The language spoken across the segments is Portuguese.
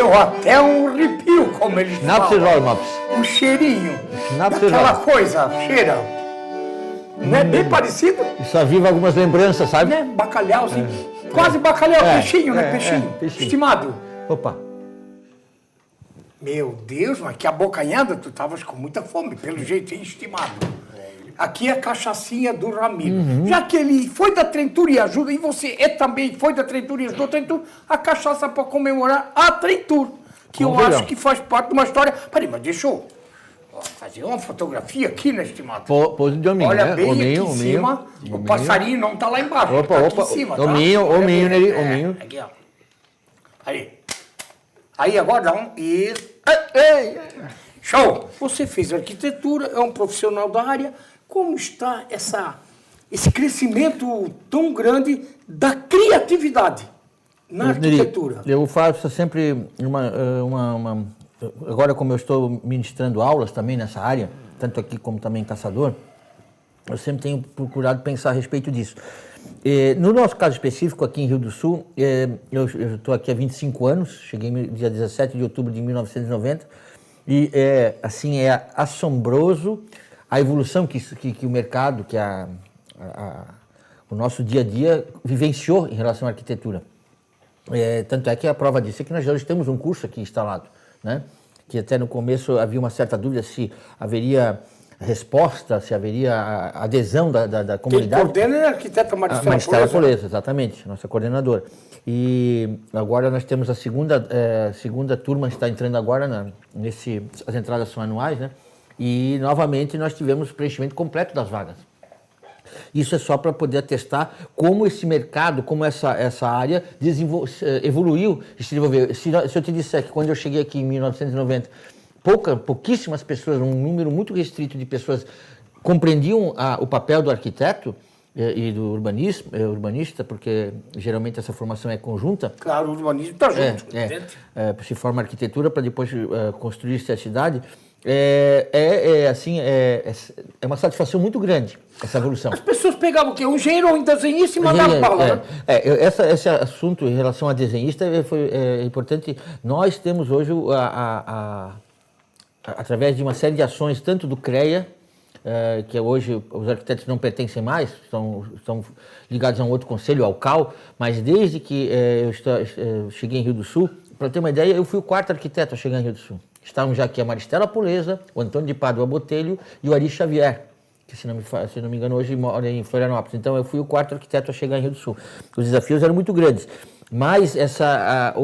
deu até um arrepio, como eles falam. Naps. O cheirinho, Naps aquela coisa, cheira. Não é bem parecido? Isso aviva algumas lembranças, sabe? Né? Bacalhauzinho. Quase bacalhau, peixinho, né? Peixinho. Estimado. Opa. Meu Deus, mas que abocanhada, tu estavas com muita fome, pelo jeito, hein, estimado. Aqui é a cachaçinha do Ramiro. Já que ele foi da Trentura e ajuda, e você também foi da Trentura e ajudou a Trentura, a cachaça para comemorar a Trentura, que eu acho que faz parte de uma história. Peraí, mas deixa eu fazer uma fotografia aqui, né, estimado? Pose de hominho, olha né? bem Hominho, aqui em cima, o passarinho não está lá embaixo, Opa, tá opa, aqui em cima, tá? hominho nele, hominho. Aqui, ó. Aí agora dá um... Isso. Show! Você fez arquitetura, é um profissional da área. Como está esse crescimento tão grande da criatividade na arquitetura? Eu faço sempre agora, como eu estou ministrando aulas também nessa área, tanto aqui como também em Caçador, eu sempre tenho procurado pensar a respeito disso. No nosso caso específico, aqui em Rio do Sul, eu estou aqui há 25 anos, cheguei no dia 17 de outubro de 1990, e é assombroso a evolução que o mercado, que o nosso dia a dia vivenciou em relação à arquitetura. Tanto é que a prova disso é que nós já temos um curso aqui instalado, né? Que até no começo havia uma certa dúvida se haveria resposta, se haveria adesão da comunidade. Quem coordena é a arquiteta Maristela Poleza, exatamente, nossa coordenadora. E agora nós temos a segunda turma, está entrando agora, as entradas são anuais, né? E novamente nós tivemos preenchimento completo das vagas. Isso é só para poder atestar como esse mercado, como essa área evoluiu e se desenvolveu. Se eu te disser que quando eu cheguei aqui em 1990, pouquíssimas pessoas, um número muito restrito de pessoas compreendiam o papel do arquiteto e do urbanista, porque geralmente essa formação é conjunta. Claro, o urbanismo está junto. Se forma arquitetura para depois construir-se a cidade. É uma satisfação muito grande essa evolução. As pessoas pegavam o quê? Um engenheiro ou um desenhista e mandavam para lá, né? Esse assunto em relação a desenhista é importante. Nós temos hoje, através de uma série de ações, tanto do CREA, que hoje os arquitetos não pertencem mais, estão ligados a um outro conselho, ao CAL, mas desde que eu cheguei em Rio do Sul, para ter uma ideia, eu fui o quarto arquiteto a chegar em Rio do Sul. Estavam já aqui a Maristela Poleza, o Antônio de Pádua Botelho e o Ari Xavier, que se não me engano hoje mora em Florianópolis. Então eu fui o quarto arquiteto a chegar em Rio do Sul. Os desafios eram muito grandes, mas essa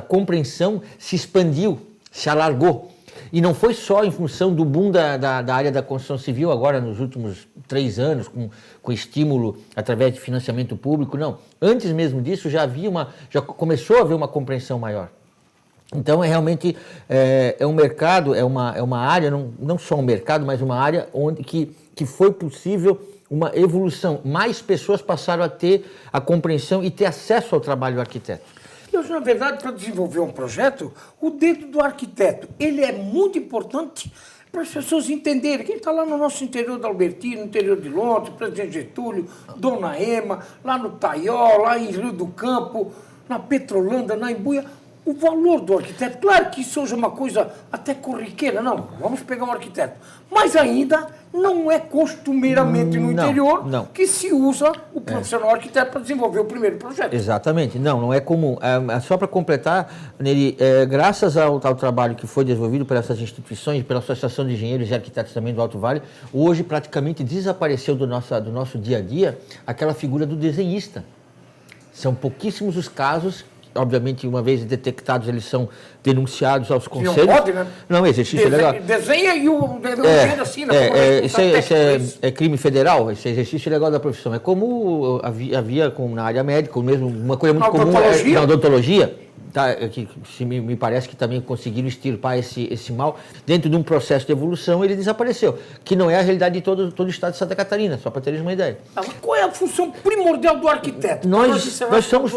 compreensão se expandiu, se alargou. E não foi só em função do boom da área da construção civil agora nos últimos 3 anos, com estímulo através de financiamento público, não. Antes mesmo disso já começou a haver uma compreensão maior. Então, realmente é um mercado, é uma área, não só um mercado, mas uma área que foi possível uma evolução. Mais pessoas passaram a ter a compreensão e ter acesso ao trabalho do arquiteto. E hoje, na verdade, para desenvolver um projeto, o dedo do arquiteto, ele é muito importante para as pessoas entenderem. Quem está lá no nosso interior da Albertina, no interior de Londres, Presidente Getúlio, Dona Ema, lá no Taió, lá em Rio do Campo, na Petrolândia, na Embuia, o valor do arquiteto, claro que isso hoje é uma coisa até corriqueira, não, vamos pegar um arquiteto, mas ainda não é costumeiramente no interior que se usa o profissional arquiteto para desenvolver o primeiro projeto. Exatamente, não é comum. Só para completar, Neri, graças ao trabalho que foi desenvolvido por essas instituições, pela Associação de Engenheiros e Arquitetos também do Alto Vale, hoje praticamente desapareceu do nosso dia a dia aquela figura do desenhista. São pouquíssimos os casos. Obviamente, uma vez detectados, eles são denunciados aos conselhos. Não pode, né? Não, exercício legal. Desenha e o assina. Isso é crime federal, esse exercício legal da profissão. É como havia na área médica, mesmo uma coisa muito comum na odontologia. Tá, que me parece que também conseguiram extirpar esse mal. Dentro de um processo de evolução, ele desapareceu. Que não é a realidade de todo o estado de Santa Catarina, só para teres uma ideia. Mas qual é a função primordial do arquiteto? Nós somos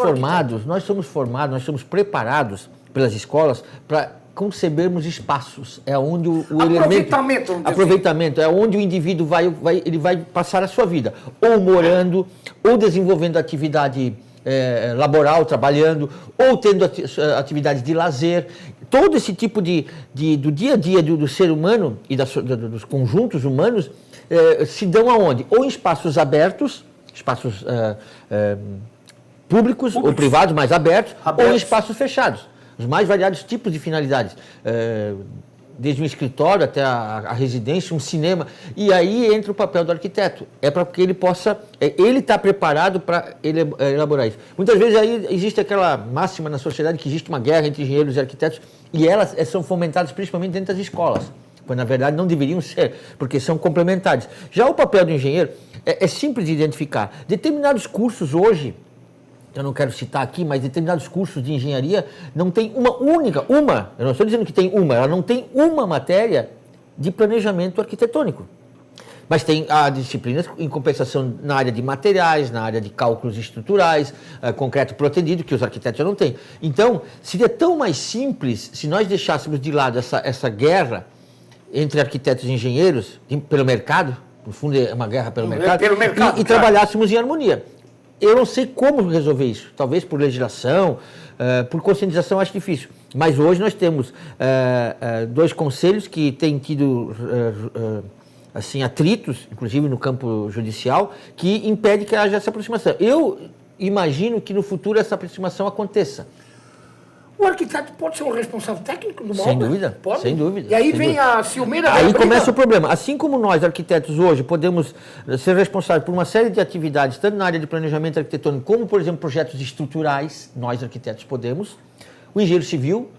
preparados pelas escolas para concebermos espaços. É onde o aproveitamento é onde o indivíduo vai passar a sua vida, ou morando, ou desenvolvendo atividade laboral, trabalhando, ou tendo atividades de lazer. Todo esse tipo do dia a dia do ser humano e dos conjuntos humanos se dão aonde? Ou em espaços abertos, espaços públicos ou privados, mais abertos, ou em espaços fechados. Os mais variados tipos de finalidades. Desde um escritório até a residência, um cinema. E aí entra o papel do arquiteto. É para que ele possa... ele está preparado para elaborar isso. Muitas vezes aí existe aquela máxima na sociedade que existe uma guerra entre engenheiros e arquitetos, e elas são fomentadas principalmente dentro das escolas, quando na verdade não deveriam ser, porque são complementares. Já o papel do engenheiro é simples de identificar. Determinados cursos hoje, eu não quero citar aqui, mas determinados cursos de engenharia não tem eu não estou dizendo que tem ela não tem uma matéria de planejamento arquitetônico. Mas tem disciplinas em compensação na área de materiais, na área de cálculos estruturais, concreto protendido, que os arquitetos já não têm. Então, seria tão mais simples se nós deixássemos de lado essa guerra entre arquitetos e engenheiros, pelo mercado, no fundo é uma guerra pelo mercado, e trabalhássemos em harmonia. Eu não sei como resolver isso, talvez por legislação, por conscientização acho difícil, mas hoje nós temos dois conselhos que têm tido assim, atritos, inclusive no campo judicial, que impede que haja essa aproximação. Eu imagino que no futuro essa aproximação aconteça. O arquiteto pode ser um responsável técnico do Sem dúvida, pode? Sem dúvida. E aí sem vem dúvida. a ciumeira. Aí começa o problema. Assim como nós, arquitetos, hoje, podemos ser responsáveis por uma série de atividades, tanto na área de planejamento arquitetônico, como, por exemplo, projetos estruturais, nós, arquitetos, podemos. O engenheiro civil.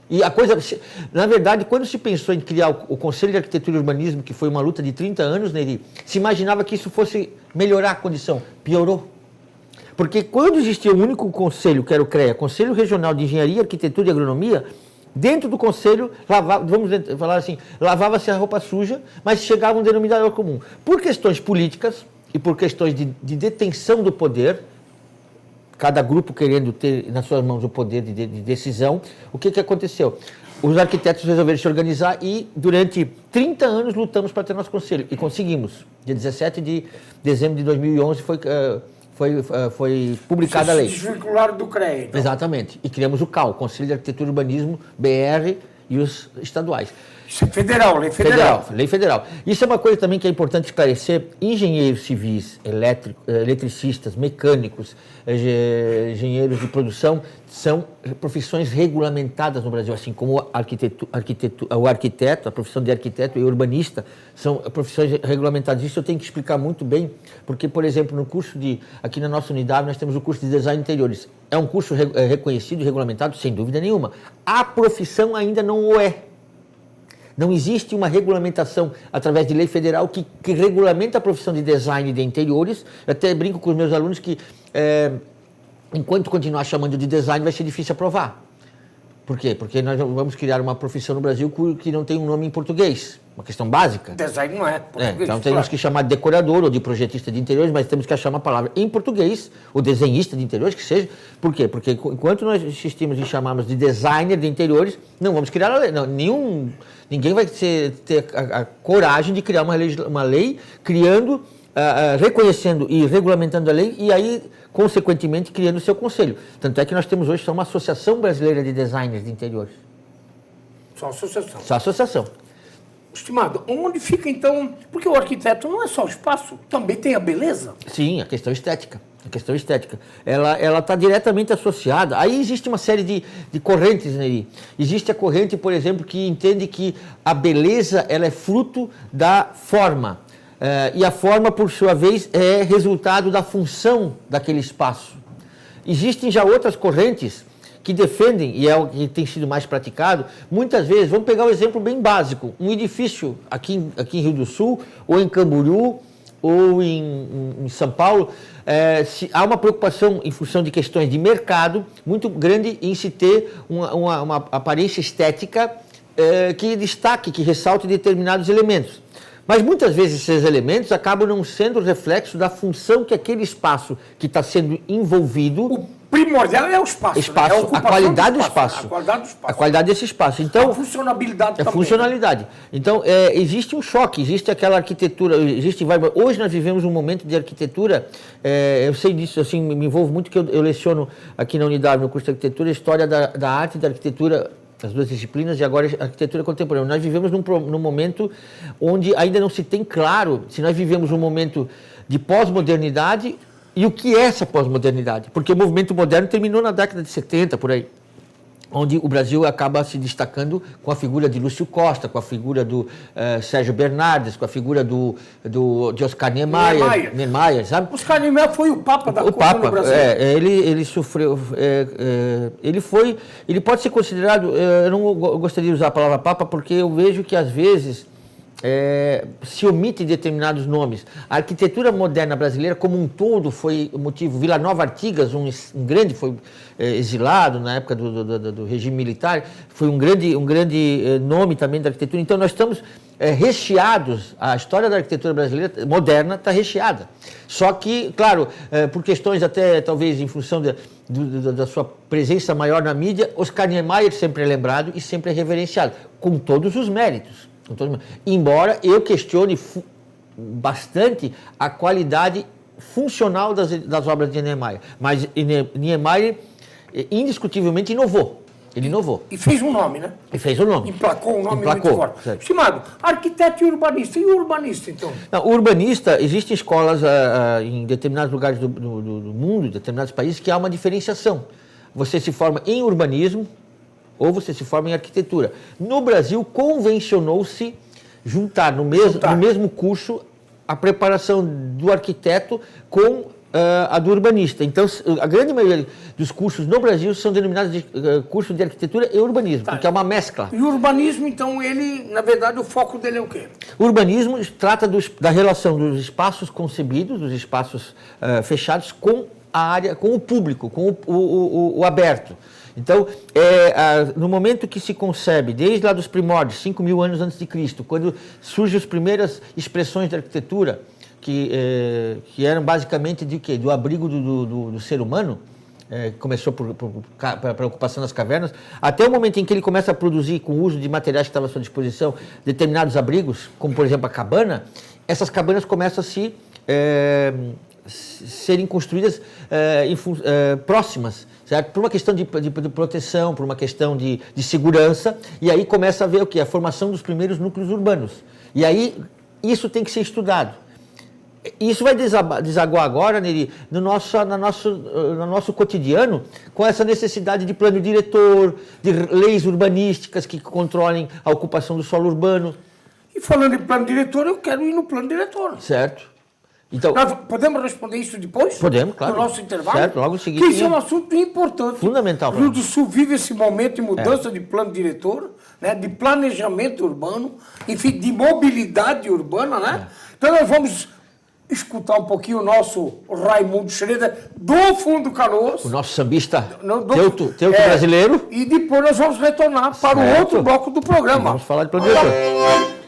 E a coisa, na verdade, quando se pensou em criar o Conselho de Arquitetura e Urbanismo, que foi uma luta de 30 anos, Neri, se imaginava que isso fosse melhorar a condição. Piorou. Porque quando existia um único conselho, que era o CREA, Conselho Regional de Engenharia, Arquitetura e Agronomia, dentro do conselho, lavava-se a roupa suja, mas chegava um denominador comum. Por questões políticas e por questões de detenção do poder, cada grupo querendo ter nas suas mãos o poder de decisão, o que aconteceu? Os arquitetos resolveram se organizar e, durante 30 anos, lutamos para ter nosso conselho. E conseguimos. Dia 17 de dezembro de 2011 foi publicada a lei. Desvincularam do CREA. Então. Exatamente. E criamos o CAU, Conselho de Arquitetura e Urbanismo, BR e os estaduais. Isso é federal, lei federal. Lei federal. Isso é uma coisa também que é importante esclarecer. Engenheiros civis, eletricistas, mecânicos, engenheiros de produção, são profissões regulamentadas no Brasil, assim como o arquiteto, a profissão de arquiteto e urbanista, são profissões regulamentadas. Isso eu tenho que explicar muito bem, porque, por exemplo, no curso aqui na nossa unidade, nós temos o curso de Design de Interiores. É um curso reconhecido e regulamentado, sem dúvida nenhuma. A profissão ainda não o é. Não existe uma regulamentação através de lei federal que regulamenta a profissão de design de interiores. Eu até brinco com os meus alunos que, enquanto continuar chamando de design, vai ser difícil aprovar. Por quê? Porque nós vamos criar uma profissão no Brasil que não tem um nome em português. Uma questão básica. Design não é português. Então temos que chamar de decorador ou de projetista de interiores, mas temos que achar uma palavra em português, ou desenhista de interiores, que seja. Por quê? Porque enquanto nós insistimos em chamarmos de designer de interiores, não vamos criar a lei. Não, ninguém vai ter a coragem de criar uma lei, criando, reconhecendo e regulamentando a lei, e aí, consequentemente, criando o seu conselho. Tanto é que nós temos hoje só uma Associação Brasileira de Designers de Interiores. Só associação. Só associação. Estimado, onde fica então... Porque o arquiteto não é só o espaço, também tem a beleza. Sim, a questão estética. A questão estética. Ela está diretamente associada. Aí existe uma série de correntes, né? Existe a corrente, por exemplo, que entende que a beleza ela é fruto da forma. E a forma, por sua vez, é resultado da função daquele espaço. Existem já outras correntes que defendem, e é o que tem sido mais praticado, muitas vezes, vamos pegar um exemplo bem básico, um edifício aqui em Rio do Sul, ou em Camboriú, ou em São Paulo, há uma preocupação em função de questões de mercado muito grande em se ter uma aparência estética que destaque, que ressalte determinados elementos. Mas muitas vezes esses elementos acabam não sendo reflexo da função que aquele espaço que está sendo envolvido... O primordial é o espaço. Espaço, né? É a qualidade do espaço. A qualidade do espaço. A qualidade desse espaço. Então, a funcionalidade também. Funcionalidade. Então, existe um choque, existe aquela arquitetura, hoje nós vivemos um momento de arquitetura, eu sei disso, assim, me envolvo muito, que eu leciono aqui na unidade, no curso de arquitetura, a história da arte e da arquitetura, as duas disciplinas, e agora a arquitetura contemporânea. Nós vivemos num momento onde ainda não se tem claro se nós vivemos um momento de pós-modernidade e o que é essa pós-modernidade. Porque o movimento moderno terminou na década de 70, por aí, onde o Brasil acaba se destacando com a figura de Lúcio Costa, com a figura do Sérgio Bernardes, com a figura de Oscar Niemeyer, sabe? Oscar Niemeyer foi o Papa da Copa no Brasil. Ele sofreu, ele pode ser considerado, eu não gostaria de usar a palavra Papa, porque eu vejo que às vezes se omite determinados nomes. A arquitetura moderna brasileira como um todo foi o motivo. Vila Nova Artigas, um grande, foi exilado na época do regime militar, foi um grande nome também da arquitetura. Então nós estamos recheados, a história da arquitetura brasileira moderna está recheada. Só que, claro, por questões até talvez em função da sua presença maior na mídia, Oscar Niemeyer sempre é lembrado e sempre é reverenciado, com todos os méritos. Embora eu questione bastante a qualidade funcional das obras de Niemeyer, mas Niemeyer indiscutivelmente inovou. Ele inovou. E fez um nome, né? E fez um nome. Emplacou um nome muito forte. Certo. Estimado, arquiteto e urbanista. E o urbanista, então? Não, o urbanista, existem escolas em determinados lugares do mundo, em determinados países, que há uma diferenciação. Você se forma em urbanismo, ou você se forma em arquitetura. No Brasil, convencionou-se juntar no mesmo curso a preparação do arquiteto com a do urbanista. Então, a grande maioria dos cursos no Brasil são denominados de curso de arquitetura e urbanismo, porque é uma mescla. E o urbanismo, então, ele, na verdade, o foco dele é o quê? O urbanismo trata da relação dos espaços concebidos, dos espaços fechados com a área, com o público, com o aberto. Então, no momento que se concebe, desde lá dos primórdios, 5.000 anos antes de Cristo, quando surgem as primeiras expressões da arquitetura, que eram basicamente de quê? Do abrigo do ser humano, começou pela ocupação das cavernas, até o momento em que ele começa a produzir, com o uso de materiais que estavam à sua disposição, determinados abrigos, como por exemplo a cabana, essas cabanas começam a serem construídas próximas, certo? Por uma questão de proteção, por uma questão de segurança, e aí começa a ver o quê? A formação dos primeiros núcleos urbanos. E aí isso tem que ser estudado. Isso vai desaguar agora, Neri, no nosso cotidiano, com essa necessidade de plano diretor, de leis urbanísticas que controlem a ocupação do solo urbano. E falando em plano diretor, eu quero ir no plano diretor. Certo. Então, nós podemos responder isso depois? Podemos, claro. No nosso intervalo? Certo, logo em seguida. Que isso é um assunto importante. Fundamental. O Rio do Sul vive esse momento de mudança de plano diretor, né, de planejamento urbano, enfim, de mobilidade urbana, né? Então nós vamos escutar um pouquinho o nosso Raimundo Schroeder do Fundo Canoas. O nosso sambista teuto brasileiro. E depois nós vamos retornar para o outro bloco do programa. Vamos falar de plano diretor.